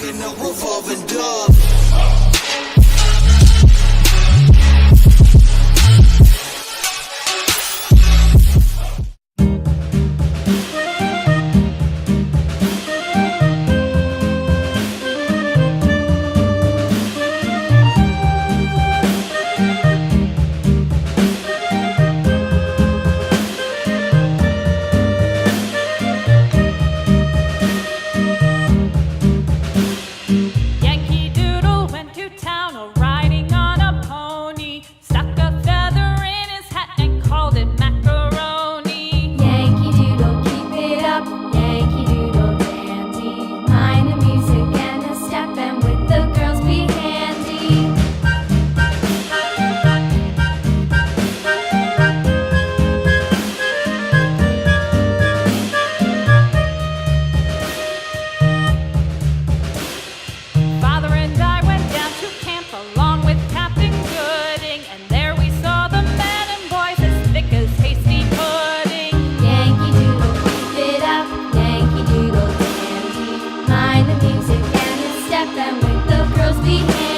in a revolving door. Yankee Doodle went to town riding on a pony, stuck a feather in his hat and called it macaroni. Yankee Doodle, keep it up, Yankee Doodle dandy. Mind the music and the step, and with the girls be handy. Father and I went down to camp along with Captain Gooding, and there we saw the men and boys as thick as hasty pudding. Yankee Doodle, keep it up, Yankee Doodle dandy. Mind the music and the step, and with the girls be handy.